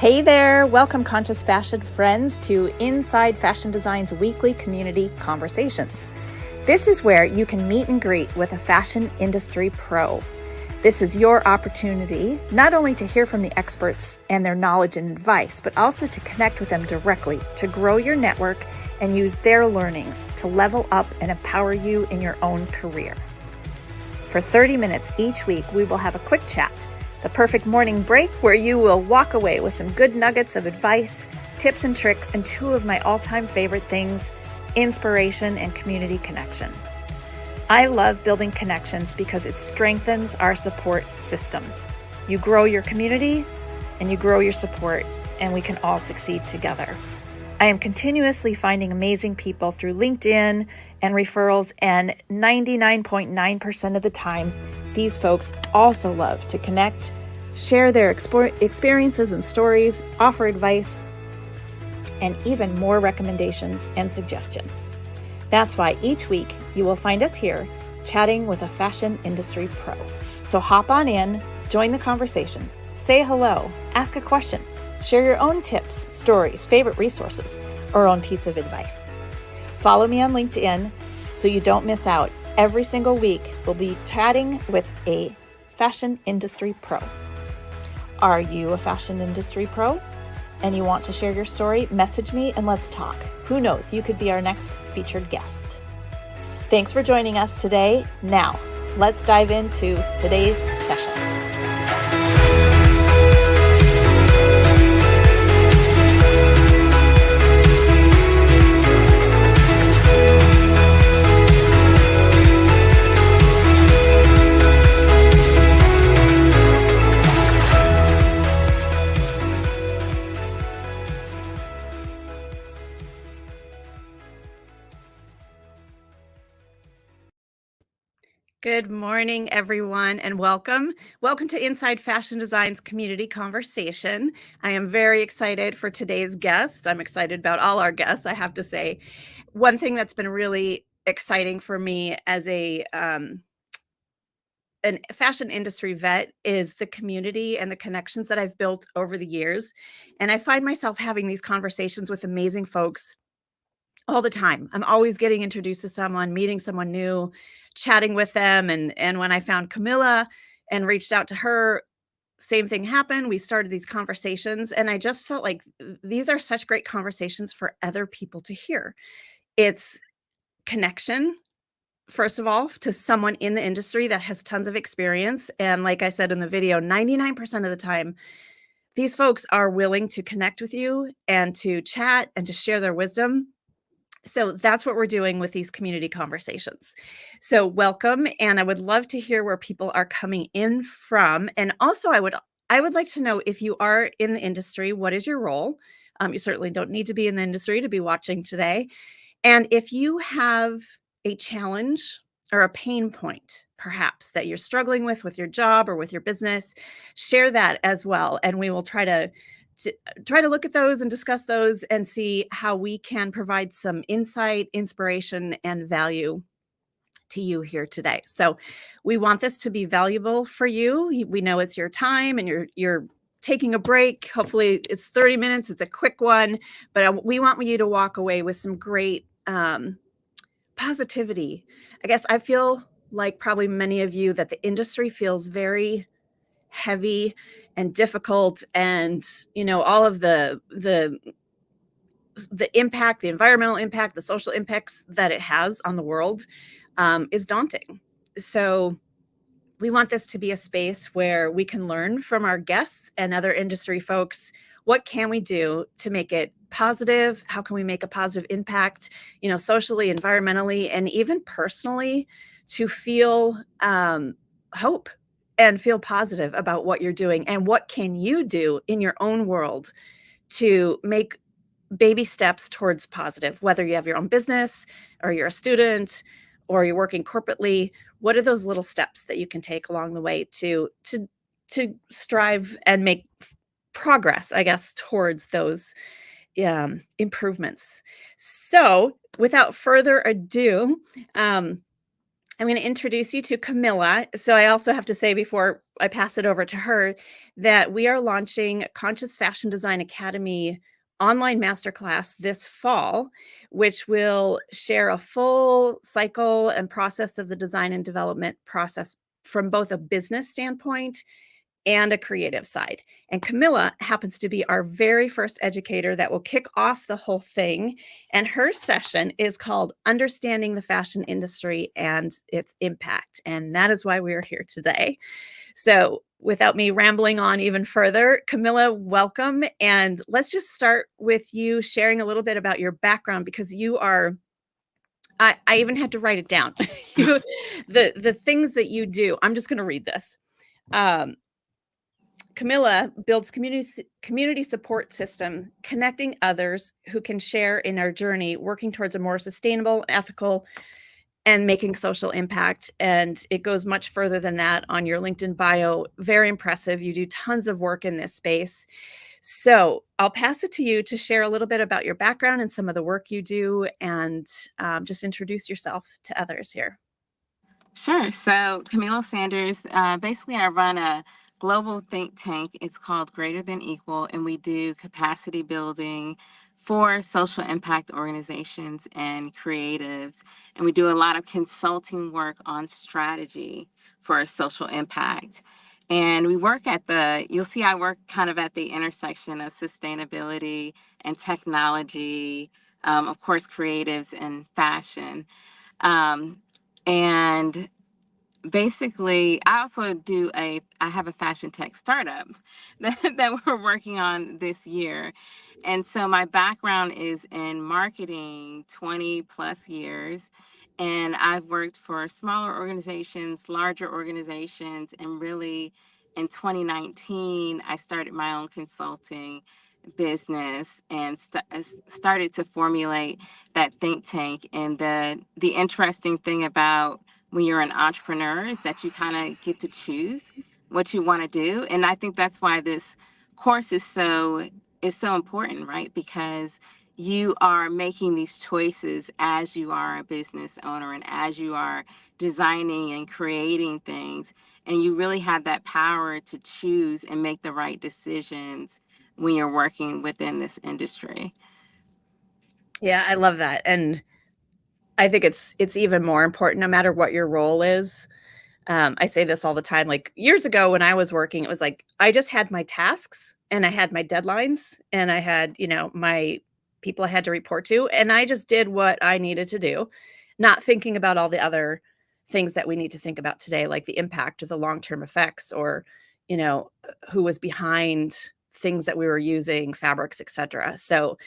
Hey there, welcome conscious fashion friends to Inside Fashion Design's weekly community conversations. This is where you can meet and greet with a fashion industry pro. This is your opportunity not only to hear from the experts and their knowledge and advice, but also to connect with them directly to grow your network and use their learnings to level up and empower you in your own career. For 30 minutes each week, we will have a quick chat, the perfect morning break where you will walk away with some good nuggets of advice, tips and tricks, and two of my all-time favorite things, inspiration and community connection. I love building connections because it strengthens our support system. You grow your community and you grow your support, and we can all succeed together. I am continuously finding amazing people through LinkedIn and referrals, and 99.9% of the time, these folks also love to connect, share their experiences and stories, offer advice, and even more recommendations and suggestions. That's why each week you will find us here chatting with a fashion industry pro. So hop on in, join the conversation, say hello, ask a question, share your own tips, stories, favorite resources, or own piece of advice. Follow me on LinkedIn so you don't miss out. Every single week, we'll be chatting with a fashion industry pro. Are you a fashion industry pro and you want to share your story? Message me and let's talk. Who knows, you could be our next featured guest. Thanks for joining us today. Now, let's dive into today's session. Good morning, everyone, and welcome. Welcome to Inside Fashion Design's community conversation. I am very excited for today's guest. I'm excited about all our guests, I have to say. One thing that's been really exciting for me as an fashion industry vet is the community and the connections that I've built over the years. And I find myself having these conversations with amazing folks all the time. I'm always getting introduced to someone, meeting someone new, chatting with them. And when I found Kamilah and reached out to her, same thing happened. We started these conversations, and I just felt like these are such great conversations for other people to hear. It's connection, first of all, to someone in the industry that has tons of experience. And like I said in the video, 99% of the time, these folks are willing to connect with you and to chat and to share their wisdom. So that's what we're doing with these community conversations. So welcome, and I would love to hear where people are coming in from. And also I would like to know, if you are in the industry, what is your role? You certainly don't need to be in the industry to be watching today. And if you have a challenge or a pain point, perhaps, that you're struggling with your job or with your business, share that as well. And we will try to look at those and discuss those and see how we can provide some insight, inspiration, and value to you here today. So we want this to be valuable for you. We know it's your time and you're taking a break. Hopefully it's 30 minutes. It's a quick one, but we want you to walk away with some great positivity. I guess I feel like probably many of you that the industry feels very heavy and difficult, and all of the impact, the environmental impact, the social impacts that it has on the world is daunting. So we want this to be a space where we can learn from our guests and other industry folks. What can we do to make it positive? How can we make a positive impact, socially, environmentally, and even personally, to feel hope and feel positive about what you're doing? And what can you do in your own world to make baby steps towards positive, whether you have your own business or you're a student or you're working corporately? What are those little steps that you can take along the way to strive and make progress, I guess, towards those improvements? So without further ado, I'm going to introduce you to Kamilah. So I also have to say before I pass it over to her that we are launching Conscious Fashion Design Academy online masterclass this fall, which will share a full cycle and process of the design and development process from both a business standpoint and a creative side. And Kamilah happens to be our very first educator that will kick off the whole thing. And her session is called Understanding the Fashion Industry and Its Impact. And that is why we are here today. So, without me rambling on even further, Kamilah, welcome. And let's just start with you sharing a little bit about your background because you are. I even had to write it down. The things that you do. I'm just going to read this. Kamilah builds community support system, connecting others who can share in our journey, working towards a more sustainable, ethical, and making social impact. And it goes much further than that on your LinkedIn bio. Very impressive. You do tons of work in this space. So I'll pass it to you to share a little bit about your background and some of the work you do, and just introduce yourself to others here. Sure. So, Kamilah Sanders, basically, I run a global think tank. It's called Greater Than Equal, and we do capacity building for social impact organizations and creatives. And we do a lot of consulting work on strategy for social impact. And we work you'll see I work kind of at the intersection of sustainability and technology, of course, creatives and fashion. Um, and basically, I have a fashion tech startup that we're working on this year. And so my background is in marketing, 20 plus years. And I've worked for smaller organizations, larger organizations, and really in 2019, I started my own consulting business and started to formulate that think tank. And the interesting thing about when you're an entrepreneur is that you kind of get to choose what you want to do. And I think that's why this course is so important, right? Because you are making these choices as you are a business owner and as you are designing and creating things. And you really have that power to choose and make the right decisions when you're working within this industry. Yeah, I love that. And I think it's even more important no matter what your role is. I say this all the time. Like years ago when I was working, it was like I just had my tasks and I had my deadlines and I had, my people I had to report to. And I just did what I needed to do, not thinking about all the other things that we need to think about today, like the impact or the long-term effects or, who was behind things that we were using, fabrics, etc. So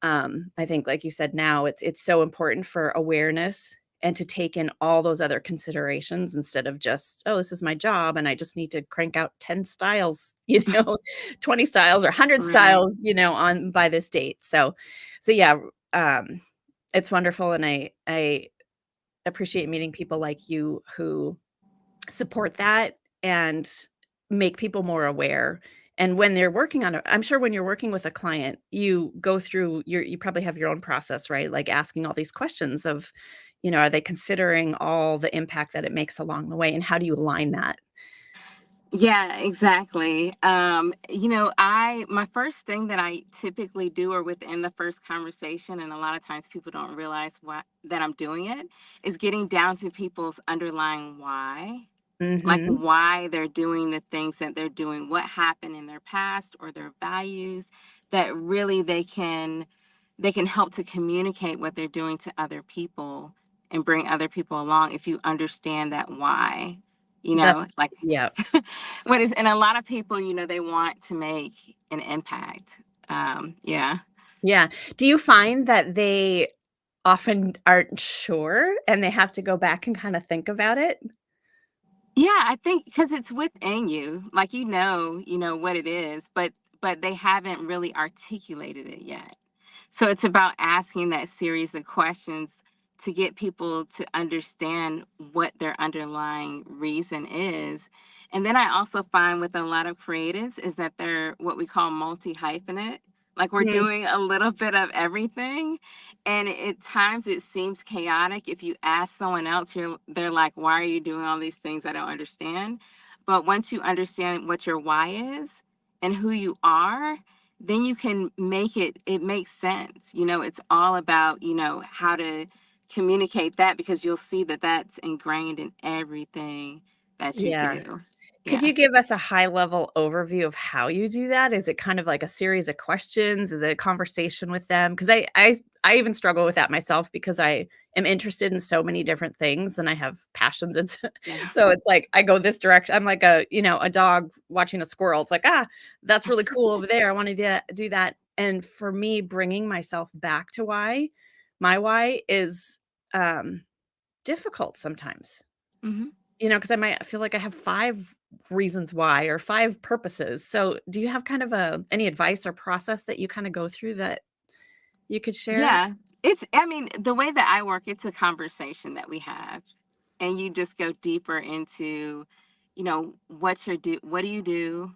I think, like you said, now it's so important for awareness and to take in all those other considerations instead of just, oh, this is my job and I just need to crank out 10 styles, 20 styles or 100 Right. styles, on by this date. So yeah, it's wonderful. And I appreciate meeting people like you who support that and make people more aware. And when they're working on it, I'm sure when you're working with a client, you go through you probably have your own process, right? Like asking all these questions of, are they considering all the impact that it makes along the way? And how do you align that? Yeah, exactly. My first thing that I typically do or within the first conversation, and a lot of times people don't realize why that I'm doing it, is getting down to people's underlying why. Like Hmm. why they're doing the things that they're doing, what happened in their past or their values that really they can help to communicate what they're doing to other people and bring other people along if you understand that why. That's Like yeah. and a lot of people, they want to make an impact. Yeah. Yeah. Do you find that they often aren't sure and they have to go back and kind of think about it? Yeah, I think because it's within you, like you know what it is, but they haven't really articulated it yet. So it's about asking that series of questions to get people to understand what their underlying reason is. And then I also find with a lot of creatives is that they're what we call multi hyphenate, Like we're Mhm. doing a little bit of everything. And at times it seems chaotic. If you ask someone else, they're like, why are you doing all these things I don't understand? But once you understand what your why is and who you are, then you can it makes sense. It's all about, how to communicate that, because you'll see that that's ingrained in everything that you Yeah. do. Could Yeah. you give us a high level overview of how you do that? Is it kind of like a series of questions? Is it a conversation with them? Because I even struggle with that myself because I am interested in so many different things and I have passions. And so, Yeah. so it's like I go this direction. I'm like a dog watching a squirrel. It's like, that's really cool over there. I want to do that. And for me, bringing myself back to my why is um, difficult sometimes. Hmm. Because I might feel like I have 5 reasons why or 5 purposes. So, do you have kind of any advice or process that you kinda go through that you could share? Yeah. I mean, the way that I work, it's a conversation that we have. And you just go deeper into, what do you do?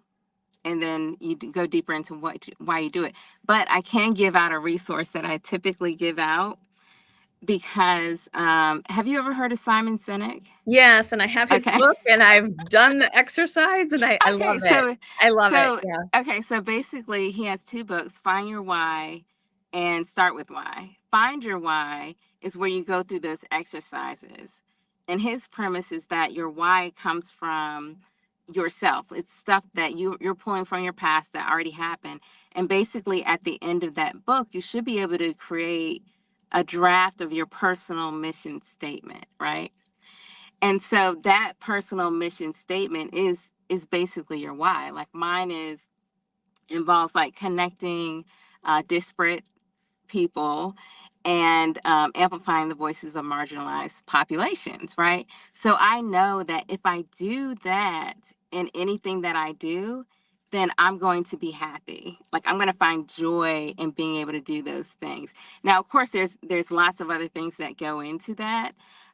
And then go deeper into why you do it. But I can give out a resource that I typically give out, because have you ever heard of Simon Sinek? Yes, and I have his Okay. book, and I've done the exercise, and I love Okay, it. I love it, so yeah. okay, so basically he has two books, Find Your Why and Start with Why. Find Your Why is where you go through those exercises. And his premise is that your why comes from yourself. It's stuff that you're pulling from your past that already happened. And basically at the end of that book, you should be able to create a draft of your personal mission statement, right? And so that personal mission statement is basically your why. Like mine is involves like connecting disparate people and amplifying the voices of marginalized populations, right? So I know that if I do that in anything that I do, then I'm going to be happy. Like I'm going to find joy in being able to do those things. Now, of course, there's lots of other things that go into that,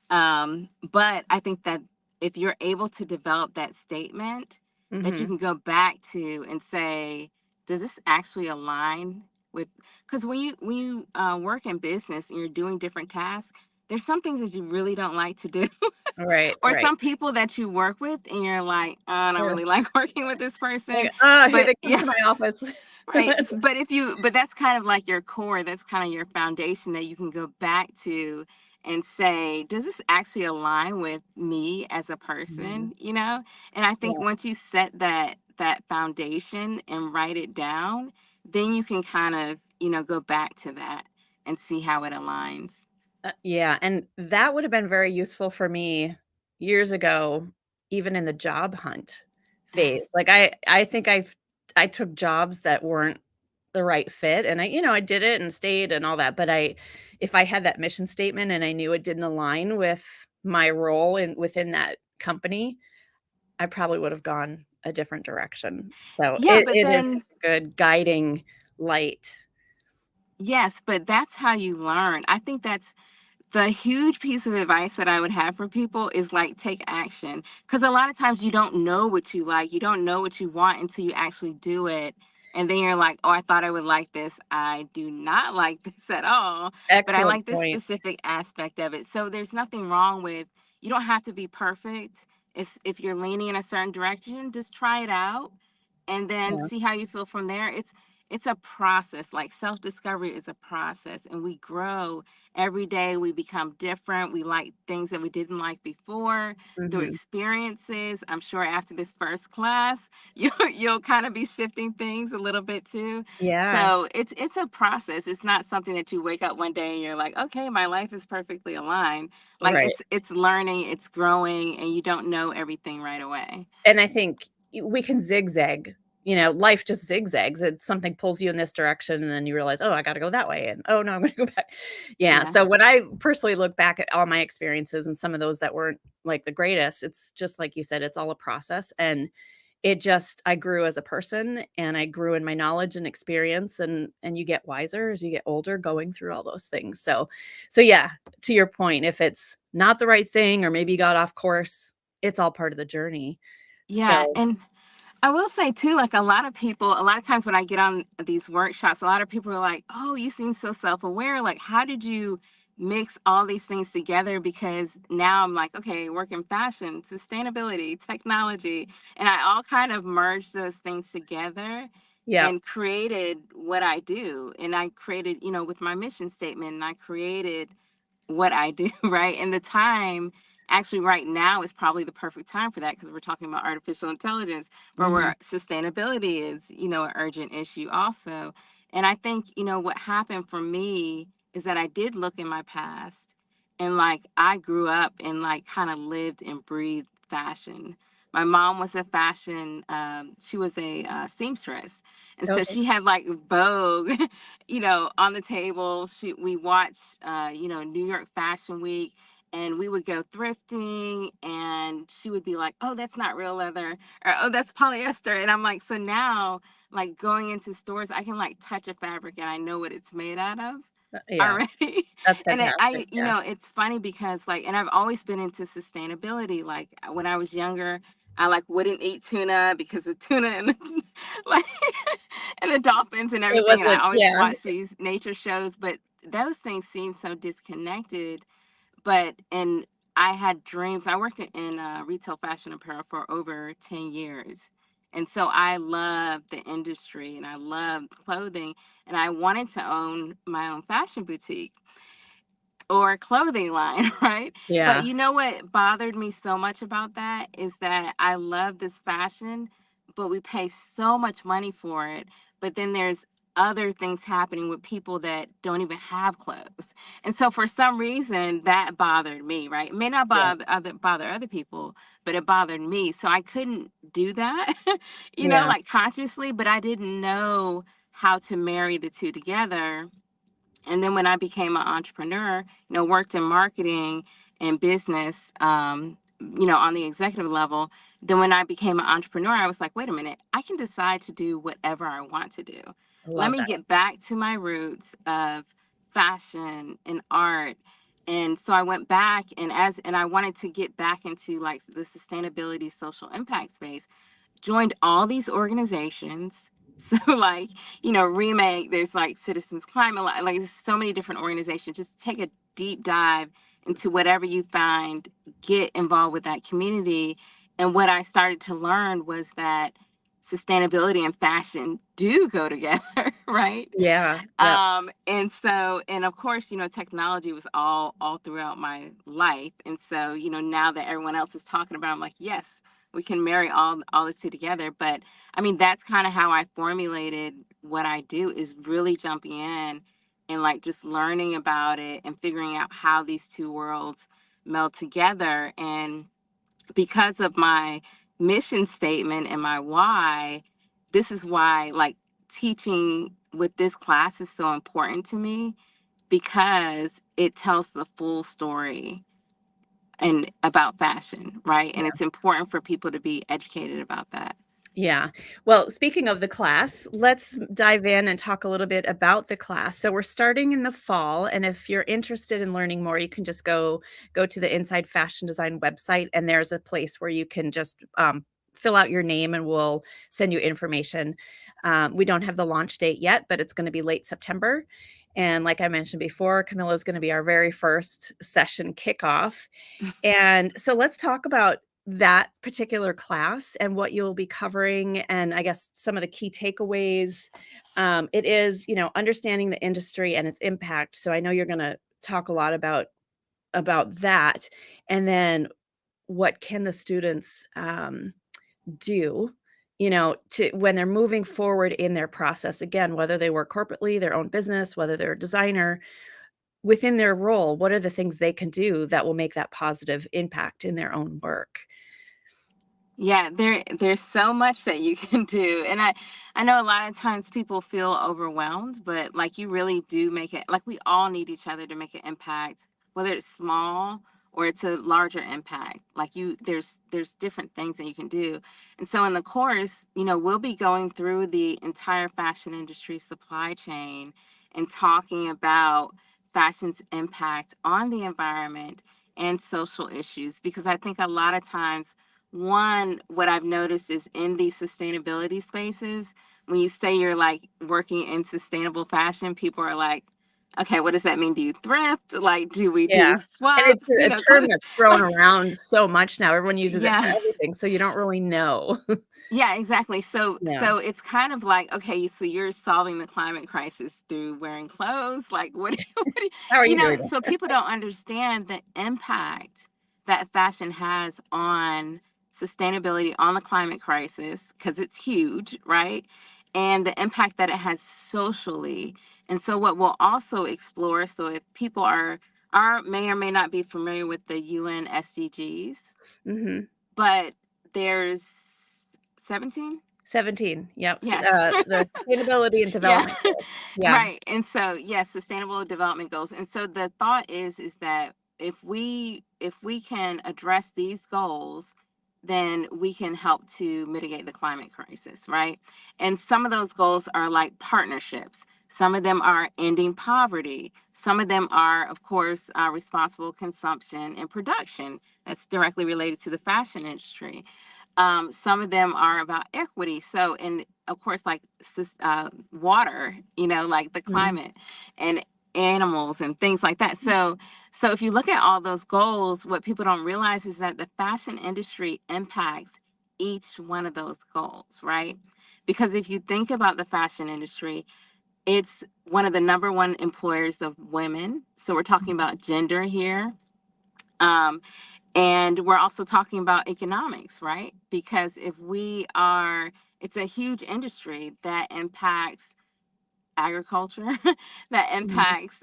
but I think that if you're able to develop that statement, that you Mhm. can go back to and say, does this actually align with, because when you work in business and you're doing different tasks, there's some things that you really don't like to do, Right, or right. some people that you work with and you're like, I don't Ugh, really like working with this like, person. here But they come yeah. to my office. Right. But that's kind of like your core, that's kind of your foundation that you can go back to and say, does this actually align with me as a Mhm. person? And I think Yeah. once you set that foundation and write it down, then you can kind of, go back to that and see how it aligns. Yeah, and that would have been very useful for me years ago, even in the job hunt phase. Like, I think I took jobs that weren't the right fit, and I did it and stayed and all that, but if I had that mission statement and I knew it didn't align with my role within that company, I probably would have gone a different direction. So Yeah, it but it is then a good guiding light. yes, but that's how you learn. I think that's the huge piece of advice that I would have for people is like take action. Because a lot of times you don't know what you like, you don't know what you want until you actually do it. And then you're like, oh, I thought I would like this. I do not like this at all, but I Excellent like this point. specific aspect of it. So there's nothing wrong with, you don't have to be perfect. If you're leaning in a certain direction, just try it out and then Yeah, see how you feel from there. It's a process. Like self-discovery is a process, and we grow every day. We become different. We like things that we didn't like before through mhm. experiences. I'm sure after this first class, you'll kind of be shifting things a little bit too. Yeah, So it's a process. It's not something that you wake up one day and you're like, okay, my life is perfectly aligned. Like right. it's learning, it's growing, and you don't know everything right away. And I think we can zigzag, life just zigzags. Something pulls you in this direction and then you realize, "Oh, I gotta go that way," and, "Oh, no, I'm gonna go back." Yeah, Yeah. so when I personally look back at all my experiences and some of those that weren't, like, the greatest, it's just like you said, it's all a process, and I grew as a person, and I grew in my knowledge and experience, and you get wiser as you get older going through all those things, so yeah, to your point, if it's not the right thing or maybe you got off course, it's all part of the journey. Yeah. So And I will say too, like a lot of times when I get on these workshops, a lot of people are like, "Oh, you seem so self-aware. Like, how did you mix all these things together?" Because now I'm like, okay, work in fashion, sustainability, technology, and I all kind of merged those things together Yeah. and created what I do. And I created, with my mission statement, and I created what I do, right? And the time, actually, right now is probably the perfect time for that because we're talking about artificial intelligence, but Hmm. where sustainability is, an urgent issue also. And I think, what happened for me is that I did look in my past and like I grew up and like kind of lived and breathed fashion. My mom was a fashion, she was a seamstress. And so Okay. she had like Vogue on the table. We watched, New York Fashion Week, and we would go thrifting, and she would be like, "Oh, that's not real leather," or "Oh, that's polyester," and I'm like, so now, like going into stores, I can like touch a fabric and I know what it's made out of Yeah, already. that's And fantastic. Yeah. it's funny because like, and I've always been into sustainability. Like when I was younger, I like wouldn't eat tuna because the tuna and the, like and the dolphins and It everything. And I wasn't, always yeah, watch these nature shows, but those things seem so disconnected. And I had dreams. I worked in retail fashion apparel for over 10 years. And so I loved the industry and I loved clothing. And I wanted to own my own fashion boutique or clothing line, right? But yeah, you know what bothered me so much about that is that I love this fashion, but we pay so much money for it. But then there's other things happening with people that don't even have clothes. And so for some reason that bothered me, right? It may not yeah, bother other people, but it bothered me. So I couldn't do that, yeah, like consciously, but I didn't know how to marry the two together. And then when I became an entrepreneur, worked in marketing and business, on the executive level, then when I became an entrepreneur, I was like, wait a minute, I can decide to do whatever I want to do. I Let love me that. get back to my roots of fashion and art. And so I went back and I wanted to get back into like the sustainability social impact space, joined all these organizations. So like, Remake, there's like Citizens Climate, like there's so many different organizations. Just take a deep dive into whatever you find, get involved with that community. And what I started to learn was that sustainability and fashion do go together, right? Yeah, yep, And of course, technology was all throughout my life. And so, now that everyone else is talking about it, I'm like, yes, we can marry all the two together. But I mean, that's kind of how I formulated what I do, is really jumping in and like just learning about it and figuring out how these two worlds meld together. And because of my mission statement and my why, this is why like teaching with this class is so important to me, because it tells the full story and about fashion, right? And it's important for people to be educated about that. yeah. Well, speaking of the class, let's dive in and talk a little bit about the class. So we're starting in the fall, and if you're interested in learning more, you can just go to the Inside Fashion Design website, and there's a place where you can just fill out your name, and we'll send you information. We don't have the launch date yet, but it's going to be late September. And like I mentioned before, Camilla is going to be our very first session kickoff. And so let's talk about that particular class and what you'll be covering, and I guess some of the key takeaways. It is, understanding the industry and its impact. So I know you're going to talk a lot about that, and then what can the students do, to when they're moving forward in their process. Again, whether they work corporately, their own business, whether they're a designer, within their role, what are the things they can do that will make that positive impact in their own work? Yeah, there's so much that you can do. And I know a lot of times people feel overwhelmed, but like you really do make it, like we all need each other to make an impact, whether it's small or it's a larger impact. Like there's different things that you can do. And so in the course, we'll be going through the entire fashion industry supply chain and talking about fashion's impact on the environment and social issues, because I think a lot of times one, what I've noticed is in these sustainability spaces, when you say you're like working in sustainable fashion, people are like, okay, what does that mean? Do you thrift? Like, do we Yeah, do and it's swaps? a term Clothes, that's thrown like, around so much now, everyone uses it for yeah. everything, so you don't really know. Yeah, exactly. So Yeah. so it's kind of like, okay, so you're solving the climate crisis through wearing clothes. Like what, what How are you doing so that? people don't understand the impact that fashion has on sustainability, on the climate crisis, because it's huge, right? And the impact that it has socially. And so what we'll also explore, so if people are may or may not be familiar with the UN SDGs, Mhm. but there's 17. 17, yep, Yes. the sustainability and Yeah. development goals. Yeah. Right. And so, yes, sustainable development goals. And so the thought is that if we can address these goals, then we can help to mitigate the climate crisis, right? And some of those goals are like partnerships. Some of them are ending poverty. Some of them are, of course, responsible consumption and production. That's directly related to the fashion industry. Some of them are about equity. So, and of course, like water, like the Mhm, climate and animals and things like that. So if you look at all those goals, what people don't realize is that the fashion industry impacts each one of those goals, right? Because if you think about the fashion industry, it's one of the number one employers of women. So we're talking mhm, about gender here. Um, and we're also talking about economics, right? Because it's a huge industry that impacts agriculture, that mhm. impacts,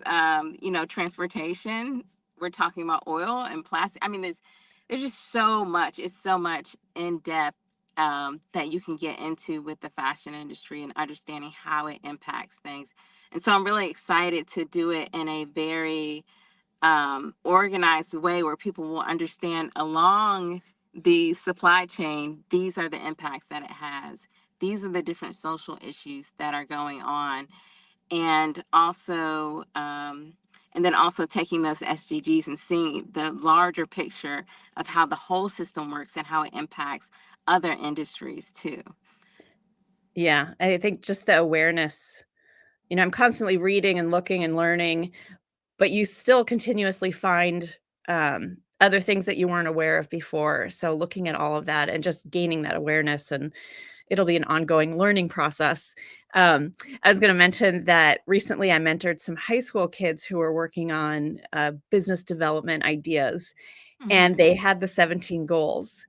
transportation. We're talking about oil and plastic. I mean, there's just so much. It's so much in depth that you can get into with the fashion industry and understanding how it impacts things. And so I'm really excited to do it in a very organized way where people will understand along the supply chain, these are the impacts that it has. These are the different social issues that are going on. And also, and then also taking those SDGs and seeing the larger picture of how the whole system works and how it impacts other industries too. Yeah, I think just the awareness, I'm constantly reading and looking and learning, but you still continuously find, other things that you weren't aware of before, so looking at all of that and just gaining that awareness, and it'll be an ongoing learning process. Um, I was gonna mention that recently I mentored some high school kids who were working on, business development ideas, and Hmm. they had the 17 goals,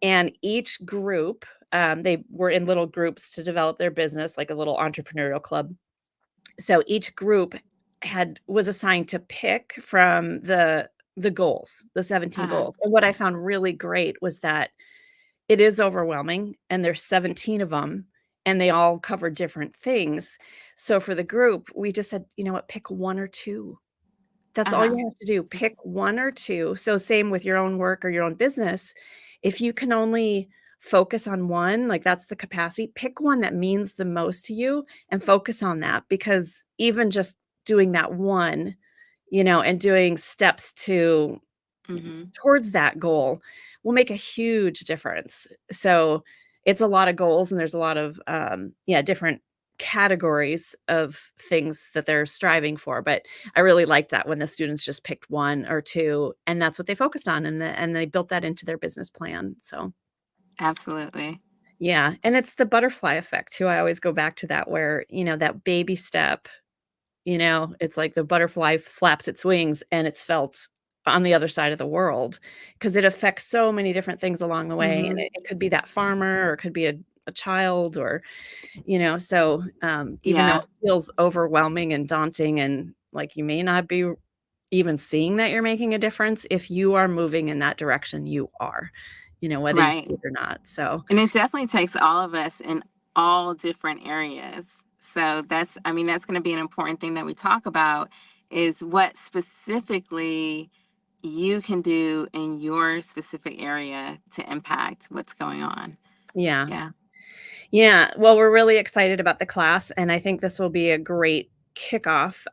and each group, they were in little groups to develop their business, like a little entrepreneurial club. So each group was assigned to pick from the goals, the 17 Uh-huh. goals, and what I found really great was that it is overwhelming, and there's 17 of them, and they all cover different things. So for the group, we just said, "You know what? Pick 1 or 2. That's all Uh-huh. you have to do, pick 1 or 2." So same with your own work or your own business. If you can only focus on 1, like, that's the capacity, pick one that means the most to you and focus on that, because even just doing that one, and doing steps Hmm. towards that goal will make a huge difference. So, it's a lot of goals, and there's a lot of, yeah, different categories of things that they're striving for, but I really liked that when the students just picked 1 or 2, and that's what they focused on, and they built that into their business plan, so Absolutely. yeah, and it's the butterfly effect too. I always go back to that where, that baby step, it's like the butterfly flaps its wings and it's felt on the other side of the world, because it affects so many different things along the way, and Hmm. it could be that farmer, or it could be a child, or, so, even though Yeah. it feels overwhelming and daunting, and like you may not be even seeing that you're making a difference, if you are moving in that direction, you are, whether you see Right. it or not, so And it definitely takes all of us in all different areas. So I mean, that's going to be an important thing that we talk about is what specifically you can do in your specific area to impact what's going on. yeah. Yeah. Yeah, well, we're really excited about the class, and I think this will be a great kickoff.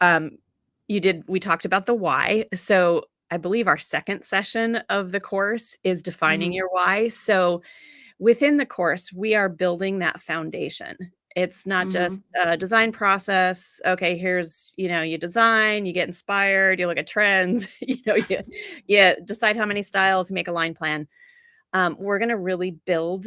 We talked about the why. So I believe our second session of the course is defining Mhm. your why. So within the course, we are building that foundation. It's not Mhm. just a design process. Okay, here's, you design, you get inspired, you look at trends, you decide how many styles, you make a line plan. We're going to really build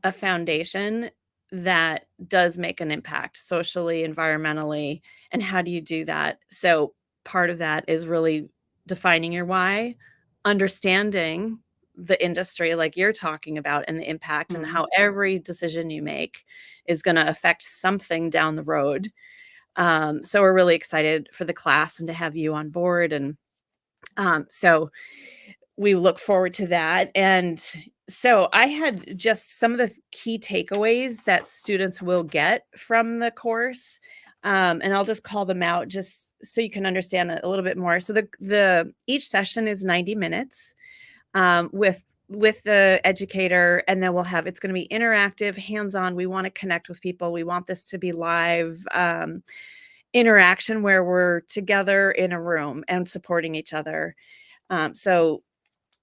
a foundation that does make an impact socially, environmentally, and how do you do that? So part of that is really defining your why, understanding the industry like you're talking about and the impact and Mhm. how every decision you make is going to affect something down the road. So we're really excited for the class and to have you on board. And so we look forward to that. And so I had just some of the key takeaways that students will get from the course. And I'll just call them out just so you can understand it a little bit more. So the each session is 90 minutes with the educator, and then it's going to be interactive, hands-on. We want to connect with people. We want this to be live interaction where we're together in a room and supporting each other. So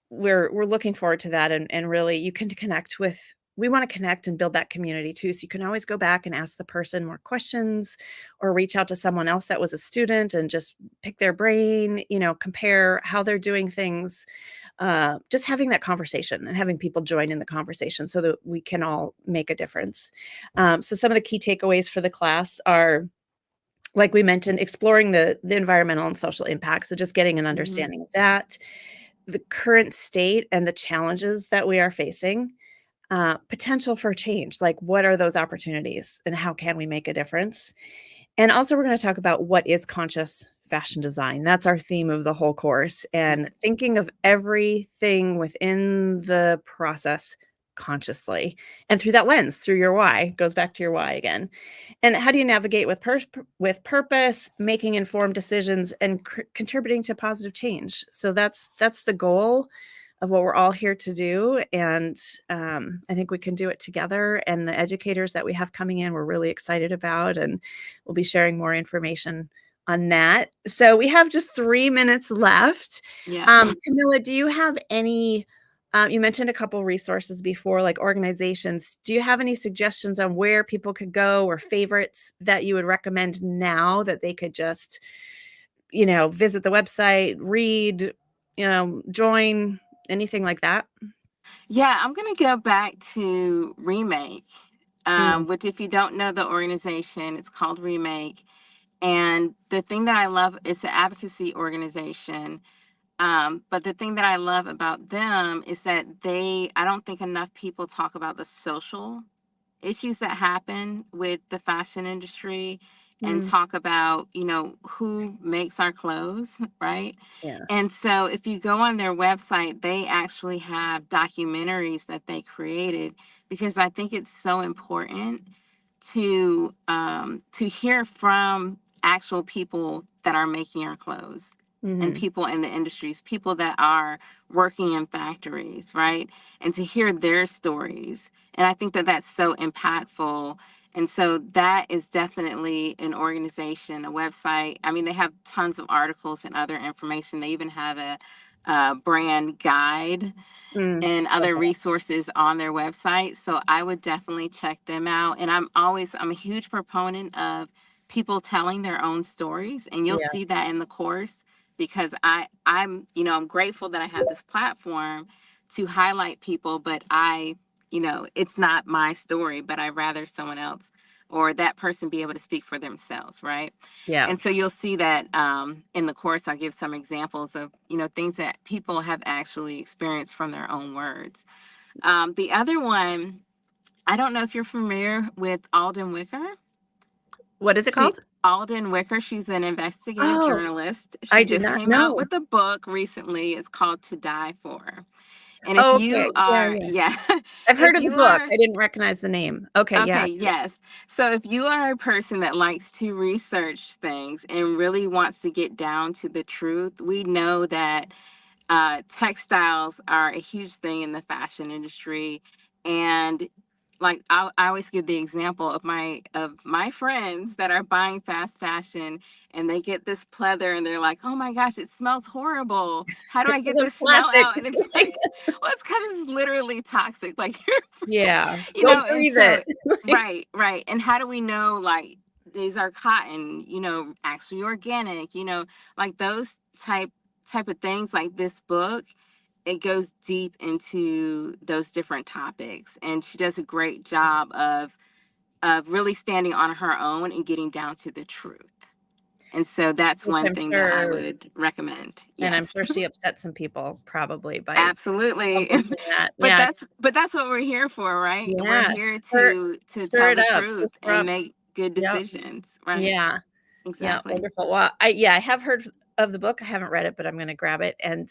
we're looking forward to that, and really you can connect with we want to connect and build that community too. So you can always go back and ask the person more questions or reach out to someone else that was a student and just pick their brain, compare how they're doing things. Just having that conversation and having people join in the conversation so that we can all make a difference. So some of the key takeaways for the class are, like we mentioned, exploring the environmental and social impact. So just getting an Mhm. understanding of that, the current state and the challenges that we are facing, potential for change, like what are those opportunities and how can we make a difference? And also, we're going to talk about what is conscious fashion design. That's our theme of the whole course, and thinking of everything within the process consciously and through that lens, through your why, goes back to your why again. And how do you navigate with purpose, making informed decisions, and contributing to positive change? So that's the goal of what we're all here to do. And I think we can do it together. And the educators that we have coming in, we're really excited about, and we'll be sharing more information on that. So we have just 3 minutes left. Yeah. Camilla, do you have any? You mentioned a couple resources before, like organizations. Do you have any suggestions on where people could go or favorites that you would recommend now that they could just, visit the website, read, join, anything like that? Yeah, I'm going to go back to Remake, Mm, which, if you don't know the organization, it's called Remake. And the thing that I love, it's an advocacy organization. But the thing that I love about them is that I don't think enough people talk about the social issues that happen with the fashion industry and mm, talk about, who makes our clothes, right? yeah. And so if you go on their website, they actually have documentaries that they created, because I think it's so important to hear from actual people that are making our clothes, and Mhm, people in the industries, people that are working in factories, right? And to hear their stories. And I think that that's so impactful. And so that is definitely an organization, a website. I mean, they have tons of articles and other information. They even have a brand guide mm, and love other that. resources on their website. So I would definitely check them out. And I'm a huge proponent of people telling their own stories. And you'll Yeah, see that in the course, because I'm grateful that I have this platform to highlight people, but it's not my story, but I rather someone else or that person be able to speak for themselves, right? yeah. And so you'll see that in the course, I'll give some examples of, things that people have actually experienced from their own words. The other one, I don't know if you're familiar with Alden Wicker. What is it She, called? Alden Wicker, she's an investigative Oh, journalist. I She did just not came out know. with a book recently. It's called To Die For. And if Oh, okay. you Yeah, are, yeah. yeah, I've heard if of the you book. are I didn't recognize the name. Okay, Okay, yeah. yes. So if you are a person that likes to research things and really wants to get down to the truth, we know that textiles are a huge thing in the fashion industry. And like I always give the example of my friends that are buying fast fashion, and they get this pleather and they're like, oh my gosh, it smells horrible. How do I get It's this smell plastic. out? And it's like, well, it's because it's literally toxic. Like you're, Yeah, you don't know, and breathe so it. right, right. And how do we know like these are cotton, actually organic, like those type of things, like this book, it goes deep into those different topics, and she does a great job of really standing on her own and getting down to the truth. And so that's Which one I'm thing that I sure would recommend. and I'm Yes. sure she upset some people probably by Absolutely. publishing that. but Yeah, that's what we're here for, right? We're yeah, here stir to stir tell it the up, truth just and rub. make good Yep, decisions, right? yeah. Yeah, Exactly. wonderful. Well, I have heard of the book. I haven't read it, but I'm gonna grab it. And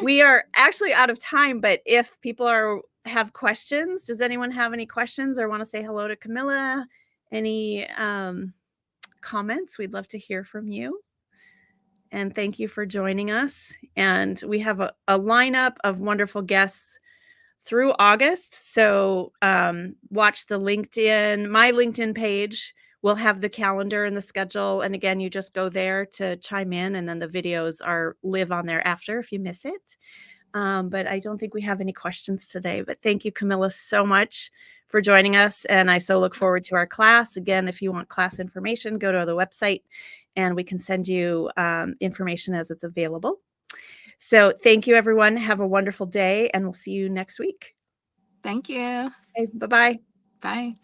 we are actually out of time, but if people have questions, does anyone have any questions or wanna say hello to Kamilah? Any, comments? We'd love to hear from you. And thank you for joining us. And we have a lineup of wonderful guests through August. So watch my LinkedIn page will have the calendar and the schedule. And again, you just go there to chime in, and then the videos live on there after if you miss it. But I don't think we have any questions today. But thank you, Kamilah, so much for joining us. And I so look forward to our class. Again, if you want class information, go to the website and we can send you information as it's available. So thank you, everyone. Have a wonderful day, and we'll see you next week. Thank you. Okay, bye-bye. Bye.